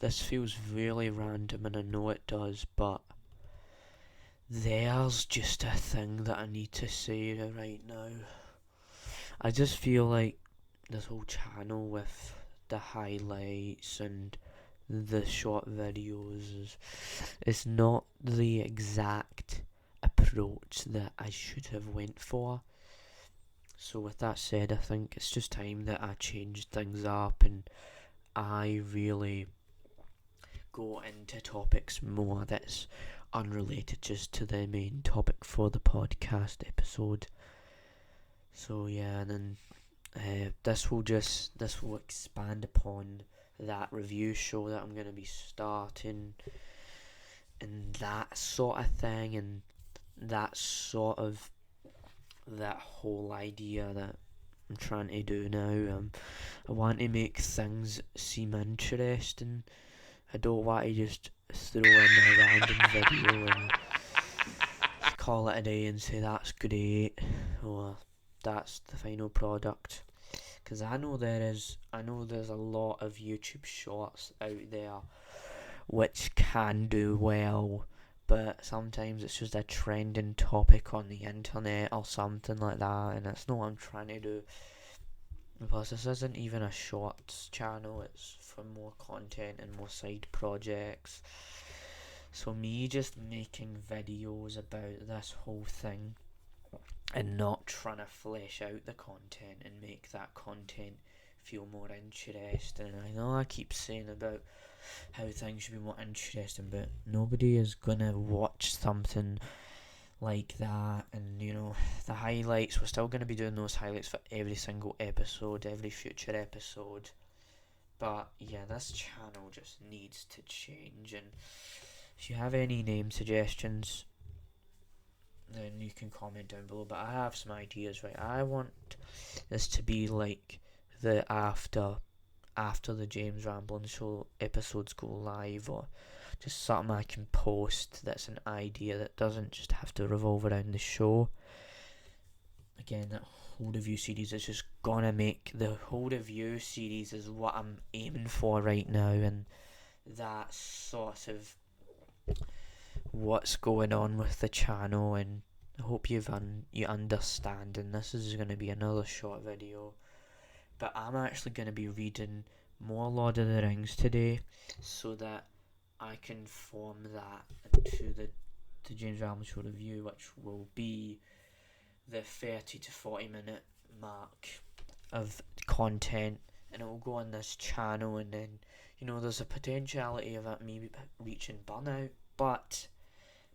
this feels really random and I know it does, but there's just a thing that I need to say right now. I just feel like this whole channel with the highlights and the short videos is not the exact approach that I should have went for. So with that said, I think it's just time that I changed things up and I really go into topics more that's unrelated just to the main topic for the podcast episode. So yeah, and then this will expand upon that review show that I'm gonna be starting, and that sort of thing, and that whole idea that I'm trying to do now. I want to make things seem interesting. I don't want to just throw in a random video and call it a day and say that's great or that's the final product. Because I know there's a lot of YouTube shorts out there which can do well, but sometimes it's just a trending topic on the internet or something like that, and that's not what I'm trying to do. Plus, this isn't even a shorts channel, it's for more content and more side projects. So me just making videos about this whole thing and not trying to flesh out the content and make that content feel more interesting. And I know I keep saying about how things should be more interesting, but nobody is gonna watch something like that. And the highlights, we're still gonna be doing those highlights for every single episode, every future episode. But yeah, this channel just needs to change. And if you have any name suggestions, then you can comment down below. But I have some ideas, right? I want this to be like the after the James Ramblin' Show episodes go live, or just something I can post that's an idea that doesn't just have to revolve around the show. Again, that whole review series is just gonna make the whole review series is what I'm aiming for right now, and that's sort of what's going on with the channel. And I hope you understand. And this is going to be another short video, but I'm actually going to be reading more Lord of the Rings today, so that I can form that into the James Ramblin' Show review, which will be the 30 to 40 minute mark of content, and it will go on this channel. And then there's a potentiality of it maybe reaching burnout, but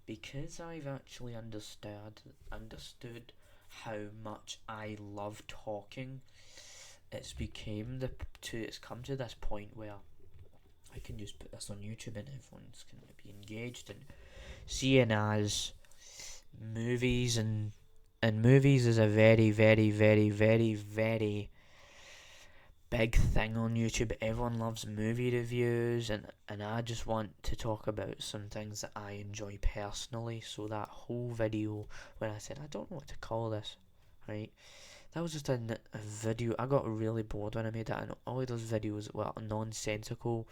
because I've actually understood how much I love talking, it's come to this point where I can just put this on YouTube and everyone's going to be engaged. And seeing as movies and movies is a very, very, very, very, very big thing on YouTube. Everyone loves movie reviews, and I just want to talk about some things that I enjoy personally. So that whole video where I said I don't know what to call this, right? That was just a video. I got really bored when I made that, and all of those videos were nonsensical.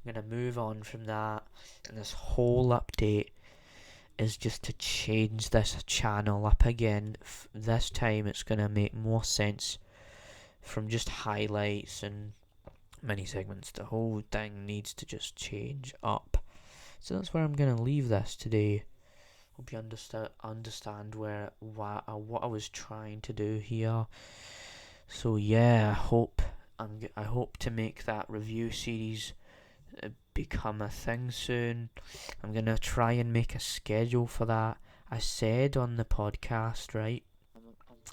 I'm gonna move on from that, and this whole update is just to change this channel up again. This time it's gonna make more sense from just highlights and mini segments. The whole thing needs to just change up. So that's where I'm gonna leave this today. Hope you understand what I was trying to do here. So yeah, I hope to make that review series become a thing soon. I'm gonna try and make a schedule for that. I said on the podcast, right,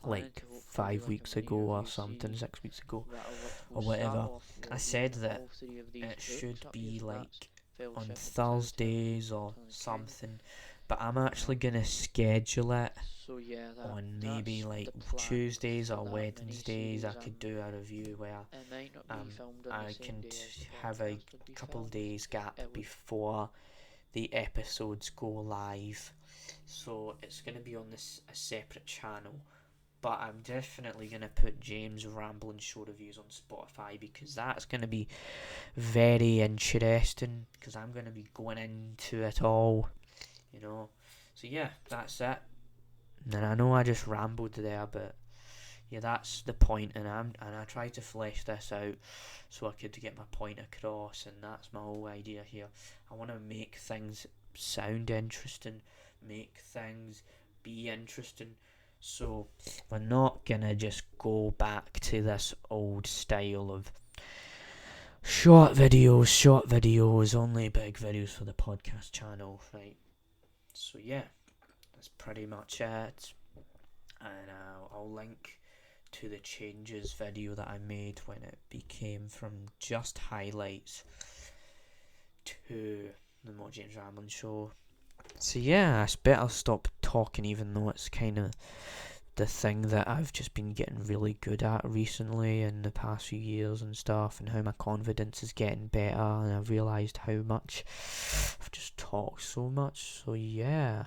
like 5 weeks ago or something, 6 weeks ago or whatever, I said that it should be like on Thursdays or something, but I'm actually gonna schedule it on maybe like Tuesdays or Wednesdays. I could do a review where I can have a couple days gap before the episodes go live. So it's gonna be on a separate channel, but I'm definitely going to put James Ramblin' Show Reviews on Spotify, because that's going to be very interesting, because I'm going to be going into it all, you know. So yeah, that's it. And I know I just rambled there, but yeah, that's the point, and I tried to flesh this out so I could get my point across, and that's my whole idea here. I want to make things sound interesting, make things be interesting. So we're not gonna just go back to this old style of short videos, only big videos for the podcast channel, right? So yeah, that's pretty much it, and I'll link to the changes video that I made when it became from just highlights to the More James Ramblin' Show. So yeah, I bet I'll stop talking, even though it's kind of the thing that I've just been getting really good at recently in the past few years and stuff, and how my confidence is getting better, and I've realised how much I've just talked so much. So yeah.